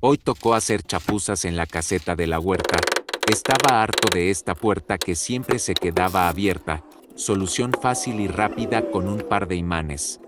Hoy tocó hacer chapuzas en la caseta de la huerta. Estaba harto de esta puerta que siempre se quedaba abierta. Solución fácil y rápida con un par de imanes.